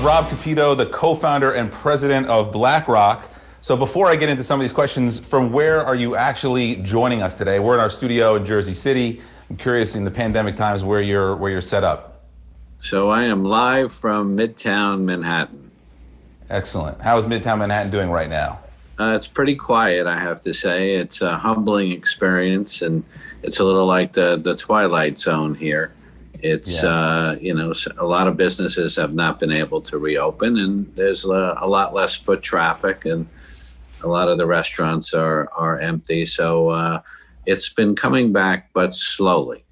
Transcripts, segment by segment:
Rob Kapito, the co-founder and president of BlackRock. So before I get into some of these questions, from where are you actually joining us today? We're in our studio in Jersey City. I'm curious in the pandemic times where you're set up. So I am live from Midtown Manhattan. Excellent. How is Midtown Manhattan doing right now? It's pretty quiet, I have to say. It's a humbling experience, and it's a little like the Twilight Zone here. It's, a lot of businesses have not been able to reopen, and there's a lot less foot traffic, and a lot of the restaurants are empty. So it's been coming back, but slowly.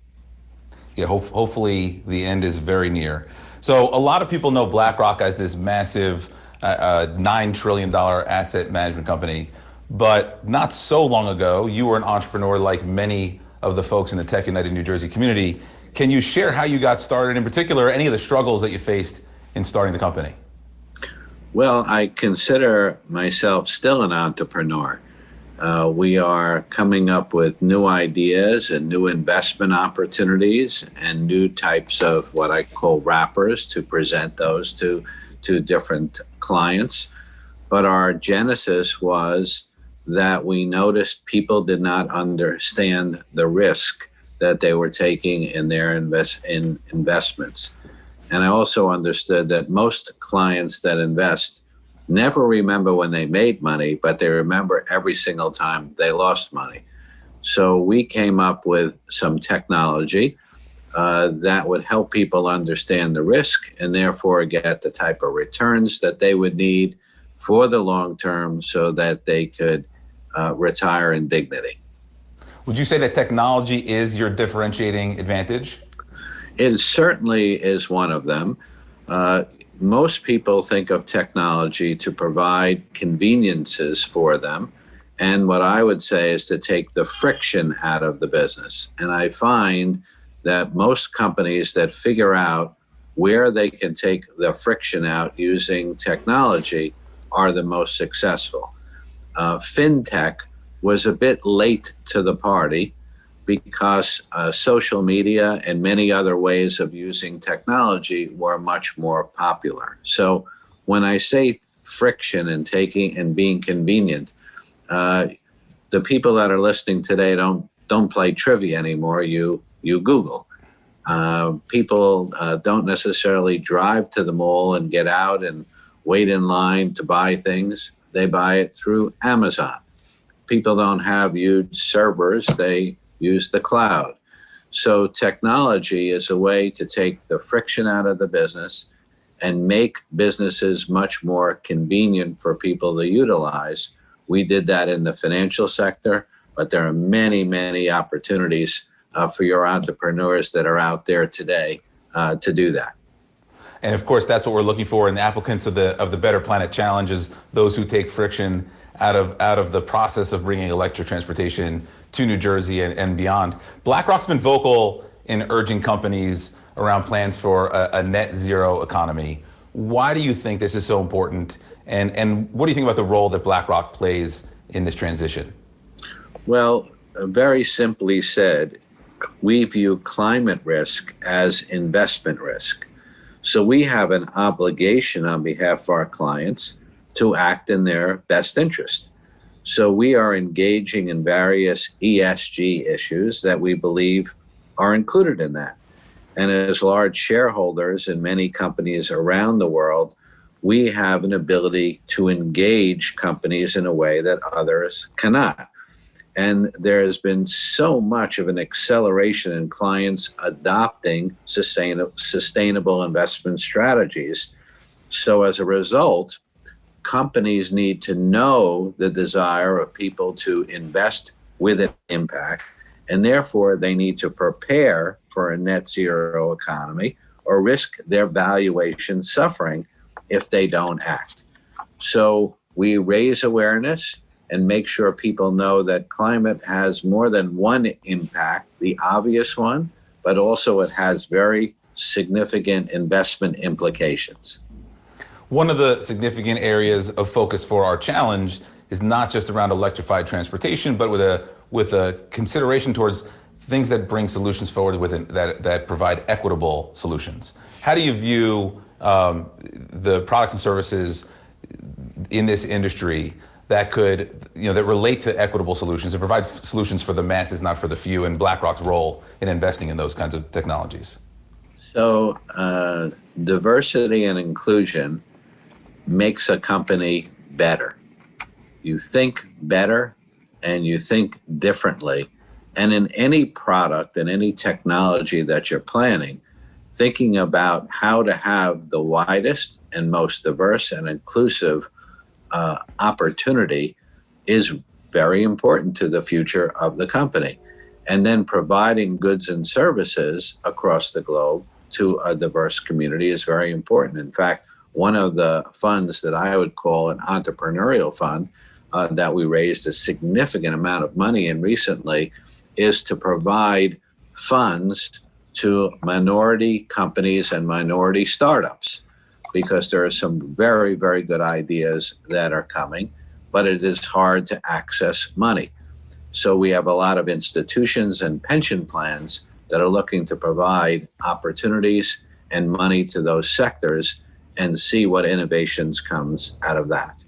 Yeah, hopefully the end is very near. So a lot of people know BlackRock as this massive $9 trillion asset management company, but not so long ago, you were an entrepreneur like many of the folks in the TechUnited New Jersey community. Can you share how you got started, in particular, any of the struggles that you faced in starting the company? Well, I consider myself still an entrepreneur. We are coming up with new ideas and new investment opportunities and new types of what I call wrappers to present those to different clients. But our genesis was that we noticed people did not understand the risk that they were taking in their investments. And I also understood that most clients that invest never remember when they made money, but they remember every single time they lost money. So we came up with some technology that would help people understand the risk and therefore get the type of returns that they would need for the long term so that they could retire in dignity. Would you say that technology is your differentiating advantage? It certainly is one of them. Most people think of technology to provide conveniences for them. And what I would say is to take the friction out of the business. And I find that most companies that figure out where they can take the friction out using technology are the most successful. FinTech was a bit late to the party because social media and many other ways of using technology were much more popular. So when I say friction and taking and being convenient, the people that are listening today don't play trivia anymore. You Google. People don't necessarily drive to the mall and get out and wait in line to buy things. They buy it through Amazon. People don't have huge servers, they use the cloud. So technology is a way to take the friction out of the business and make businesses much more convenient for people to utilize. We did that in the financial sector, but there are many, many opportunities for your entrepreneurs that are out there today to do that. And of course, that's what we're looking for in the applicants of the BetterPlanet Challenge, is those who take friction out of the process of bringing electric transportation to New Jersey and beyond. BlackRock's been vocal in urging companies around plans for a net zero economy. Why do you think this is so important? And what do you think about the role that BlackRock plays in this transition? Well, very simply said, we view climate risk as investment risk. So we have an obligation on behalf of our clients to act in their best interest. So we are engaging in various ESG issues that we believe are included in that. And as large shareholders in many companies around the world, we have an ability to engage companies in a way that others cannot. And there has been so much of an acceleration in clients adopting sustainable investment strategies. So as a result, companies need to know the desire of people to invest with an impact, and therefore they need to prepare for a net zero economy or risk their valuation suffering if they don't act. So we raise awareness and make sure people know that climate has more than one impact, the obvious one, but also it has very significant investment implications. One of the significant areas of focus for our challenge is not just around electrified transportation, but with a consideration towards things that bring solutions forward that provide equitable solutions. How do you view the products and services in this industry that could, that relate to equitable solutions and provide solutions for the masses, not for the few, and BlackRock's role in investing in those kinds of technologies? So diversity and inclusion makes a company better. You think better and you think differently. And in any product and any technology that you're planning, thinking about how to have the widest and most diverse and inclusive opportunity is very important to the future of the company. And then providing goods and services across the globe to a diverse community is very important. In fact, one of the funds that I would call an entrepreneurial fund that we raised a significant amount of money in recently is to provide funds to minority companies and minority startups, because there are some very, very good ideas that are coming, but it is hard to access money. So we have a lot of institutions and pension plans that are looking to provide opportunities and money to those sectors and see what innovations comes out of that.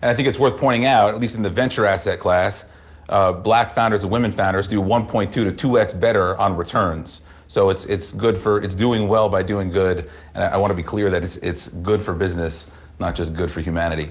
And I think it's worth pointing out, at least in the venture asset class, Black founders and women founders do 1.2 to 2x better on returns. So it's doing well by doing good. And I want to be clear that it's good for business, not just good for humanity.